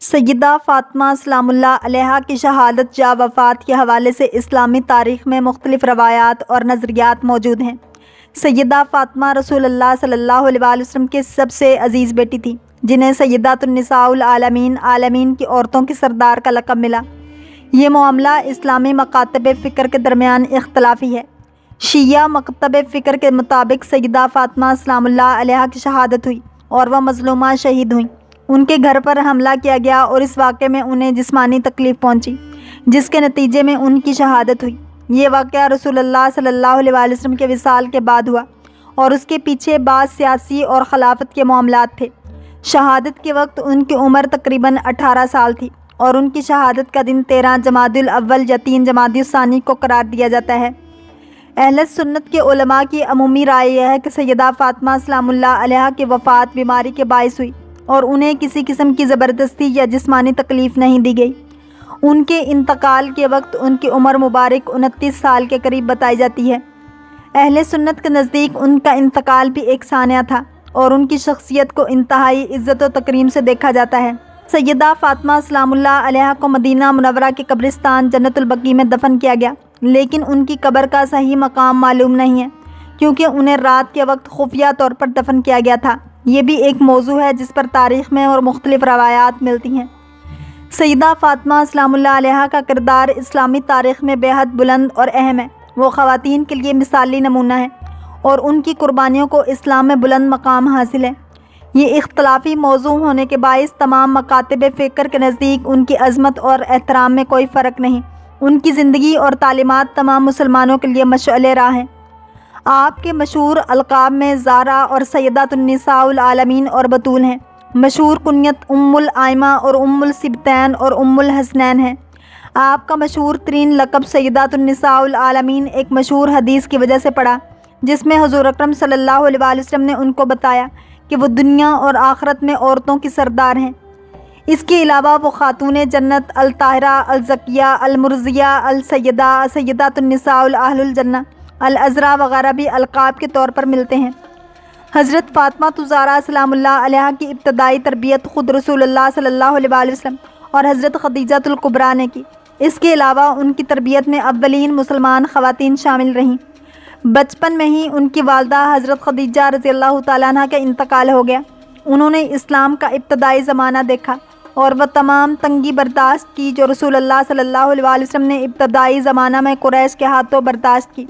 سیدہ فاطمہ سلام اللہ علیہا کی شہادت یا وفات کے حوالے سے اسلامی تاریخ میں مختلف روایات اور نظریات موجود ہیں۔ سیدہ فاطمہ رسول اللہ صلی اللہ علیہ وسلم کے سب سے عزیز بیٹی تھی، جنہیں سیدۃ النساء العالمین، عالمین کی عورتوں کی سردار کا لقب ملا۔ یہ معاملہ اسلامی مکاتب فکر کے درمیان اختلافی ہے۔ شیعہ مکتب فکر کے مطابق سیدہ فاطمہ سلام اللہ علیہا کی شہادت ہوئی اور وہ مظلومہ شہید ہوئیں۔ ان کے گھر پر حملہ کیا گیا اور اس واقعے میں انہیں جسمانی تکلیف پہنچی، جس کے نتیجے میں ان کی شہادت ہوئی۔ یہ واقعہ رسول اللہ صلی اللہ علیہ وسلم کے وصال کے بعد ہوا اور اس کے پیچھے بعض سیاسی اور خلافت کے معاملات تھے۔ شہادت کے وقت ان کی عمر تقریباً 18 سال تھی اور ان کی شہادت کا دن 13 جمادی الاول یا 3 جمادی الثانی کو قرار دیا جاتا ہے۔ اہل سنت کے علماء کی عمومی رائے یہ ہے کہ سیدہ فاطمہ سلام اللہ علیہا کی وفات بیماری کے باعث ہوئی اور انہیں کسی قسم کی زبردستی یا جسمانی تکلیف نہیں دی گئی۔ ان کے انتقال کے وقت ان کی عمر مبارک 29 سال کے قریب بتائی جاتی ہے۔ اہل سنت کے نزدیک ان کا انتقال بھی ایک سانحہ تھا اور ان کی شخصیت کو انتہائی عزت و تکریم سے دیکھا جاتا ہے۔ سیدہ فاطمہ سلام اللہ علیہا کو مدینہ منورہ کے قبرستان جنت البقیع میں دفن کیا گیا، لیکن ان کی قبر کا صحیح مقام معلوم نہیں ہے کیونکہ انہیں رات کے وقت خفیہ طور پر دفن کیا گیا تھا۔ یہ بھی ایک موضوع ہے جس پر تاریخ میں اور مختلف روایات ملتی ہیں۔ سیدہ فاطمہ سلام اللہ علیہا کا کردار اسلامی تاریخ میں بے حد بلند اور اہم ہے۔ وہ خواتین کے لیے مثالی نمونہ ہے اور ان کی قربانیوں کو اسلام میں بلند مقام حاصل ہے۔ یہ اختلافی موضوع ہونے کے باعث تمام مکاتب فکر کے نزدیک ان کی عظمت اور احترام میں کوئی فرق نہیں۔ ان کی زندگی اور تعلیمات تمام مسلمانوں کے لیے مشعل راہ ہیں۔ آپ کے مشہور القاب میں زہرا اور سیدۃ النساء العالمین اور بطول ہیں۔ مشہور کنیت ام الائمہ اور ام السبتین اور ام الحسنین ہے۔ آپ کا مشہور ترین لقب سیدۃ النساء العالمین ایک مشہور حدیث کی وجہ سے پڑا، جس میں حضور اکرم صلی اللہ علیہ وسلم نے ان کو بتایا کہ وہ دنیا اور آخرت میں عورتوں کی سردار ہیں۔ اس کے علاوہ وہ خاتون جنت، الطاہرہ، الزکیہ، المرضیہ، السیدہ، سیدۃ النساء اہل الجنہ، العذراء وغیرہ بھی القاب کے طور پر ملتے ہیں۔ حضرت فاطمہ الزہرا سلام اللہ علیہا کی ابتدائی تربیت خود رسول اللہ صلی اللہ علیہ وسلم اور حضرت خدیجہ الکبریٰ نے کی۔ اس کے علاوہ ان کی تربیت میں اولین مسلمان خواتین شامل رہیں۔ بچپن میں ہی ان کی والدہ حضرت خدیجہ رضی اللہ تعالیٰ عنہ کا انتقال ہو گیا۔ انہوں نے اسلام کا ابتدائی زمانہ دیکھا اور وہ تمام تنگی برداشت کی جو رسول اللہ صلی اللہ علیہ وسلم نے ابتدائی زمانہ میں قریش کے ہاتھوں برداشت کی۔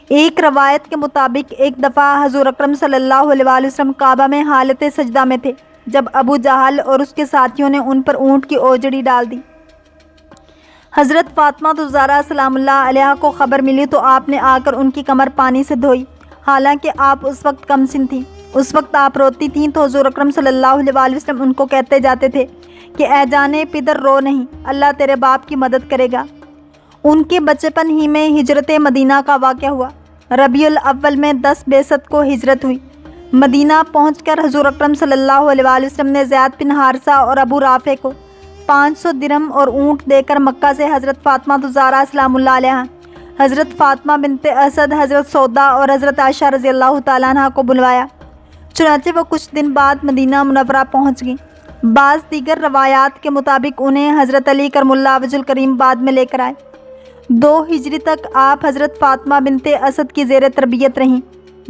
ایک روایت کے مطابق ایک دفعہ حضور اکرم صلی اللہ علیہ وسلم کعبہ میں حالت سجدہ میں تھے جب ابو جہل اور اس کے ساتھیوں نے ان پر اونٹ کی اوجڑی ڈال دی۔ حضرت فاطمہ الزہرا سلام اللہ علیہا کو خبر ملی تو آپ نے آ کر ان کی کمر پانی سے دھوئی۔ حالانکہ آپ اس وقت کم سن تھیں، اس وقت آپ روتی تھیں تو حضور اکرم صلی اللہ علیہ وسلم ان کو کہتے جاتے تھے کہ اے جانے پدر رو نہیں، اللہ تیرے باپ کی مدد کرے گا۔ ان کے بچپن ہی میں ہجرت مدینہ کا واقعہ ہوا۔ ربیع الاول میں 10 بعثت کو ہجرت ہوئی۔ مدینہ پہنچ کر حضور اکرم صلی اللہ علیہ وسلم نے زید بن حارثہ اور ابو رافع کو 500 درہم اور اونٹ دے کر مکہ سے حضرت فاطمہ الزہرا سلام اللہ علیہا، حضرت فاطمہ بنت اسد، حضرت سودا اور حضرت عائشہ رضی اللہ تعالیٰ عنہ کو بلوایا۔ چنانچہ وہ کچھ دن بعد مدینہ منورہ پہنچ گئیں۔ بعض دیگر روایات کے مطابق انہیں حضرت علی کرم اللہ وجہ الکریم بعد میں لے کر آئے۔ 2 ہجری تک آپ حضرت فاطمہ بنت اسد کی زیر تربیت رہیں۔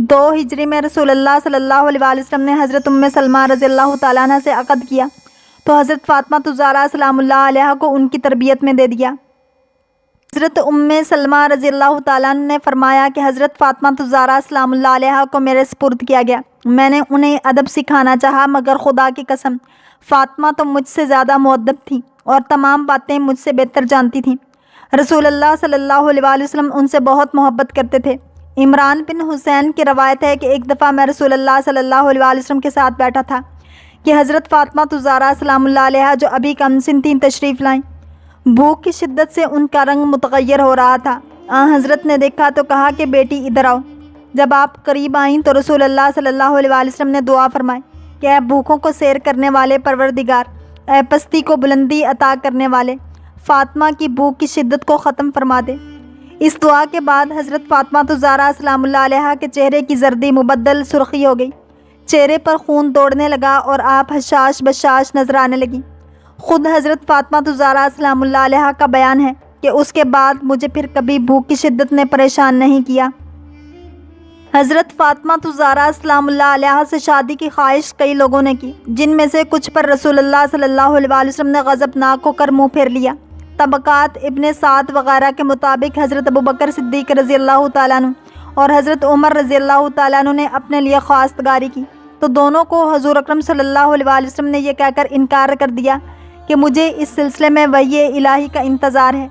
2 ہجری میں رسول اللہ صلی اللہ علیہ وسلم نے حضرت ام سلمہ رضی اللہ تعالیٰ عنہ سے عقد کیا تو حضرت فاطمہ الزہرا سلام اللہ علیہا کو ان کی تربیت میں دے دیا۔ حضرت ام سلمہ رضی اللہ تعالیٰ عنہ نے فرمایا کہ حضرت فاطمہ الزہرا سلام اللہ علیہا کو میرے سپرد کیا گیا۔ میں نے انہیں ادب سکھانا چاہا مگر خدا کی قسم فاطمہ تو مجھ سے زیادہ مؤدب تھی اور تمام باتیں مجھ سے بہتر جانتی تھیں۔ رسول اللہ صلی اللہ علیہ وسلم ان سے بہت محبت کرتے تھے۔ عمران بن حسین کی روایت ہے کہ ایک دفعہ میں رسول اللہ صلی اللہ علیہ وسلم کے ساتھ بیٹھا تھا کہ حضرت فاطمہ الزہرا سلام اللہ علیہا جو ابھی کم سن تھیں تشریف لائیں۔ بھوک کی شدت سے ان کا رنگ متغیر ہو رہا تھا۔ حضرت نے دیکھا تو کہا کہ بیٹی ادھر آؤ۔ جب آپ قریب آئیں تو رسول اللہ صلی اللہ علیہ وسلم نے دعا فرمائی کہ اے بھوکوں کو سیر کرنے والے پروردگار، اے پستی کو بلندی عطا کرنے والے، فاطمہ کی بھوک کی شدت کو ختم فرما دے۔ اس دعا کے بعد حضرت فاطمہ الزہرا سلام اللہ علیہا کے چہرے کی زردی مبدل سرخی ہو گئی، چہرے پر خون دوڑنے لگا اور آپ حشاش بشاش نظر آنے لگیں۔ خود حضرت فاطمہ الزہرا سلام اللہ علیہا کا بیان ہے کہ اس کے بعد مجھے پھر کبھی بھوک کی شدت نے پریشان نہیں کیا۔ حضرت فاطمہ الزہرا سلام اللہ علیہا سے شادی کی خواہش کئی لوگوں نے کی، جن میں سے کچھ پر رسول اللہ صلی اللہ علیہ وسلم نے غضبناک ہو کر منہ پھیر لیا۔ طبقات ابن سعد وغیرہ کے مطابق حضرت ابوبکر صدیق رضی اللہ تعالیٰ عنہ اور حضرت عمر رضی اللہ تعالیٰ عنہ نے اپنے لیے خواستگاری کی، تو دونوں کو حضور اکرم صلی اللہ علیہ وسلم نے یہ کہہ کر انکار کر دیا کہ مجھے اس سلسلے میں وحی الہی کا انتظار ہے۔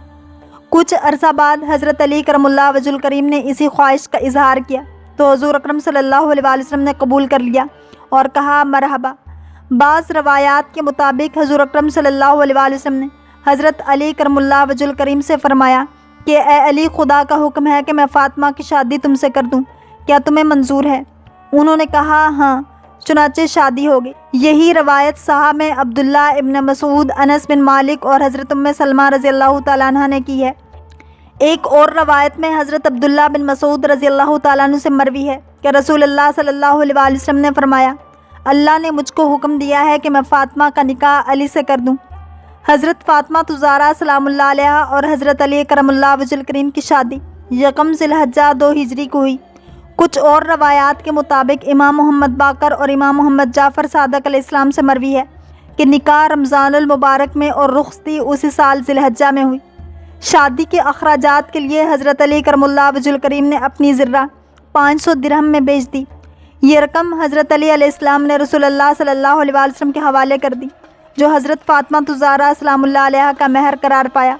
کچھ عرصہ بعد حضرت علی کرم اللہ وجہ الکریم نے اسی خواہش کا اظہار کیا، تو حضور اکرم صلی اللہ علیہ وسلم نے قبول کر لیا اور کہا مرحبا۔ بعض روایات کے مطابق حضور اکرم صلی اللہ علیہ وسلم نے حضرت علی کرم اللہ وجہ الکریم سے فرمایا کہ اے علی، خدا کا حکم ہے کہ میں فاطمہ کی شادی تم سے کر دوں، کیا تمہیں منظور ہے؟ انہوں نے کہا ہاں، چنانچہ شادی ہو گئی۔ یہی روایت صحابہ میں عبداللہ ابن مسعود، انس بن مالک اور حضرت ام سلمہ رضی اللہ تعالیٰ عنہ نے کی ہے۔ ایک اور روایت میں حضرت عبداللہ بن مسعود رضی اللہ تعالیٰ عنہ سے مروی ہے کہ رسول اللہ صلی اللہ علیہ وسلم نے فرمایا، اللہ نے مجھ کو حکم دیا ہے کہ میں فاطمہ کا نکاح علی سے کر دوں۔ حضرت فاطمہ الزہرا سلام اللہ علیہا اور حضرت علی کرم اللہ وجہ الکریم کی شادی یکم ذی الحجہ 2 ہجری کو ہوئی۔ کچھ اور روایات کے مطابق امام محمد باقر اور امام محمد جعفر صادق علیہ السلام سے مروی ہے کہ نکاح رمضان المبارک میں اور رخصتی اسی سال ذی الحجہ میں ہوئی۔ شادی کے اخراجات کے لیے حضرت علی کرم اللہ وجہ الکریم نے اپنی زرہ 500 درہم میں بیچ دی۔ یہ رقم حضرت علی علیہ السلام نے رسول اللہ صلی اللہ علیہ وسلم کے حوالے کر دی، جو حضرت فاطمہ الزہرا سلام اللہ علیہا کا مہر قرار پایا،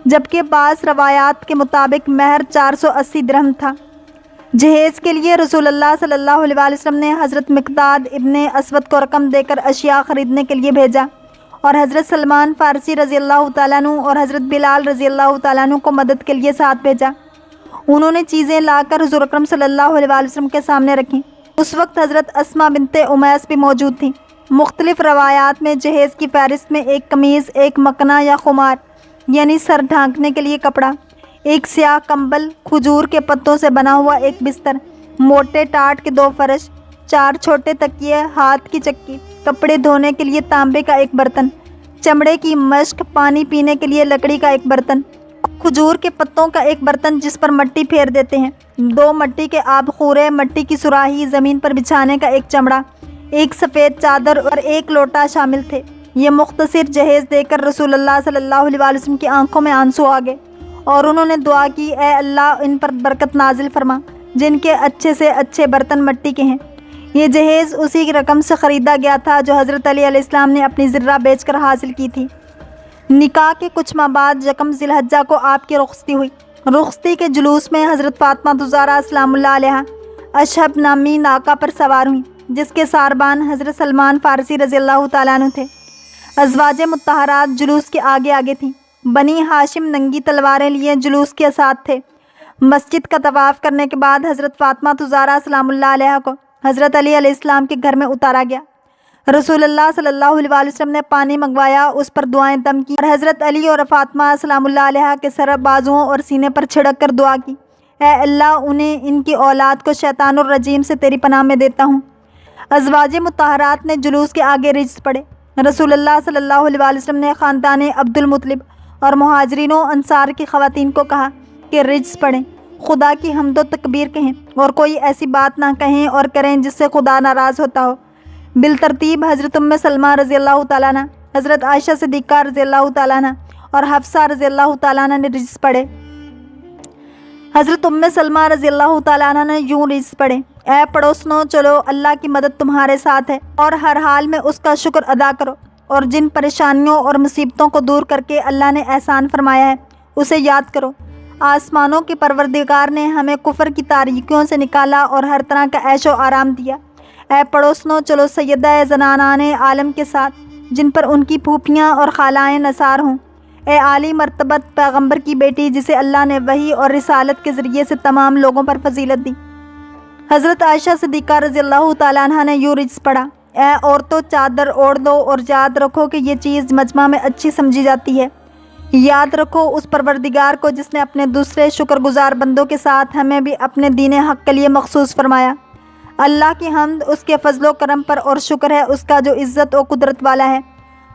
جبکہ بعض روایات کے مطابق مہر 480 درہم تھا۔ جہیز کے لیے رسول اللہ صلی اللہ علیہ وسلم نے حضرت مقداد ابن اسود کو رقم دے کر اشیاء خریدنے کے لیے بھیجا، اور حضرت سلمان فارسی رضی اللہ تعالیٰ عنہ اور حضرت بلال رضی اللہ تعالیٰ عنہ کو مدد کے لیے ساتھ بھیجا۔ انہوں نے چیزیں لا کر حضور اکرم صلی اللہ علیہ وسلم کے سامنے رکھیں۔ اس وقت حضرت اسماء بنت امیس بھی موجود تھیں۔ مختلف روایات میں جہیز کی فہرست میں ایک قمیض، ایک مکنا یا خمار یعنی سر ڈھانکنے کے لیے کپڑا، ایک سیاہ کمبل، کھجور کے پتوں سے بنا ہوا ایک بستر، موٹے ٹاٹ کے 2 فرش، 4 چھوٹے تکیے، ہاتھ کی چکی، کپڑے دھونے کے لیے تانبے کا ایک برتن، چمڑے کی مشک، پانی پینے کے لیے لکڑی کا ایک برتن، کھجور کے پتوں کا ایک برتن جس پر مٹی پھیر دیتے ہیں، 2 مٹی کے آب خورے، مٹی کی سراہی، زمین پر بچھانے کا ایک چمڑا، ایک سفید چادر اور ایک لوٹا شامل تھے۔ یہ مختصر جہیز دے کر رسول اللہ صلی اللہ علیہ وسلم کی آنکھوں میں آنسو آ گئے، اور انہوں نے دعا کی، اے اللہ ان پر برکت نازل فرما جن کے اچھے سے اچھے برتن مٹی کے ہیں۔ یہ جہیز اسی کی رقم سے خریدا گیا تھا جو حضرت علی علیہ السلام نے اپنی زرہ بیچ کر حاصل کی تھی۔ نکاح کے کچھ ماہ بعد یکم ذی الحجہ کو آپ کی رخصتی ہوئی۔ رخصتی کے جلوس میں حضرت فاطمہ الزہرا سلام اللہ علیہا اشہب نامی ناکہ پر سوار ہوئیں، جس کے ساربان حضرت سلمان فارسی رضی اللہ تعالیٰ عنہ تھے۔ ازواج مطہرات جلوس کے آگے آگے تھیں۔ بنی ہاشم ننگی تلواریں لیے جلوس کے ساتھ تھے۔ مسجد کا طواف کرنے کے بعد حضرت فاطمہ الزہرا سلام اللہ علیہا کو حضرت علی علیہ السلام کے گھر میں اتارا گیا۔ رسول اللہ صلی اللہ علیہ وسلم نے پانی منگوایا، اس پر دعائیں دم کی اور حضرت علی اور فاطمہ سلام اللہ علیہا کے سر، بازوؤں اور سینے پر چھڑک کر دعا کی، اے اللہ انہیں، ان کی اولاد کو شیطان الرجیم سے تیری پناہ میں دیتا ہوں۔ ازواج مطہرات نے جلوس کے آگے رجز پڑھے۔ رسول اللہ صلی اللہ علیہ وسلم نے خاندان عبد المطلب اور مہاجرین و انصار کی خواتین کو کہا کہ رجز پڑھیں، خدا کی حمد و تکبیر کہیں اور کوئی ایسی بات نہ کہیں اور کریں جس سے خدا ناراض ہوتا ہو۔ بالترتیب حضرت ام سلمہ رضی اللہ تعالیٰ عنہ، حضرت عائشہ صدیقہ رضی اللہ تعالیٰ عنہ اور حفصہ رضی اللہ تعالیٰ عنہ نے رجز پڑھے۔ حضرت ام سلمہ رضی اللہ تعالیٰ عنہ نے یوں رجز پڑھے، اے پڑوسنو، چلو اللہ کی مدد تمہارے ساتھ ہے اور ہر حال میں اس کا شکر ادا کرو، اور جن پریشانیوں اور مصیبتوں کو دور کر کے اللہ نے احسان فرمایا ہے اسے یاد کرو۔ آسمانوں کے پروردگار نے ہمیں کفر کی تاریکیوں سے نکالا اور ہر طرح کا عیش و آرام دیا۔ اے پڑوسنو، چلو سیدہ زنانان عالم کے ساتھ، جن پر ان کی پھوپھیاں اور خالائیں نثار ہوں، اے عالی مرتبت پیغمبر کی بیٹی جسے اللہ نے وحی اور رسالت کے ذریعے سے تمام لوگوں پر فضیلت دی۔ حضرت عائشہ صدیقہ رضی اللہ تعالیٰ عنہ نے یوں رجز پڑھا، اے عورتوں، چادر اوڑھ دو اور یاد رکھو کہ یہ چیز مجمع میں اچھی سمجھی جاتی ہے۔ یاد رکھو اس پروردگار کو جس نے اپنے دوسرے شکر گزار بندوں کے ساتھ ہمیں بھی اپنے دین حق کے لیے مخصوص فرمایا۔ اللہ کی حمد اس کے فضل و کرم پر اور شکر ہے اس کا جو عزت و قدرت والا ہے۔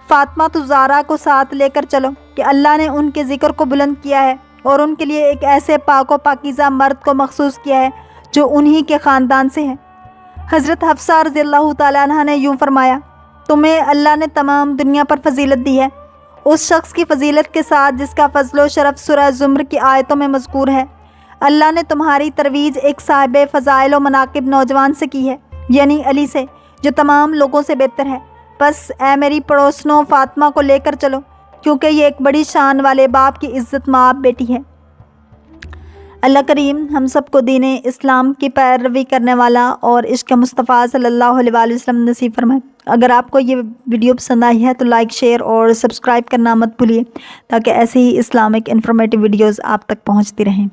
فاطمہ الزہرا کو ساتھ لے کر چلو کہ اللہ نے ان کے ذکر کو بلند کیا ہے اور ان کے لیے ایک ایسے پاک و پاکیزہ مرد کو مخصوص کیا ہے جو انہی کے خاندان سے ہے۔ حضرت حفصہ رضی اللہ تعالیٰ عنہ نے یوں فرمایا، تمہیں اللہ نے تمام دنیا پر فضیلت دی ہے، اس شخص کی فضیلت کے ساتھ جس کا فضل و شرف سورہ زمر کی آیتوں میں مذکور ہے۔ اللہ نے تمہاری ترویج ایک صاحب فضائل و مناقب نوجوان سے کی ہے، یعنی علی سے، جو تمام لوگوں سے بہتر ہے۔ بس اے میری پڑوسنوں، فاطمہ کو لے کر چلو، کیونکہ یہ ایک بڑی شان والے باپ کی عزت مآب بیٹی ہے۔ اللہ کریم ہم سب کو دین اسلام کی پیروی کرنے والا اور عشق مصطفیٰ صلی اللہ علیہ وآلہ وسلم نصیب فرمائے۔ اگر آپ کو یہ ویڈیو پسند آئی ہے تو لائک، شیئر اور سبسکرائب کرنا مت بھولیے، تاکہ ایسے ہی اسلامک انفارمیٹیو ویڈیوز آپ تک پہنچتی رہیں۔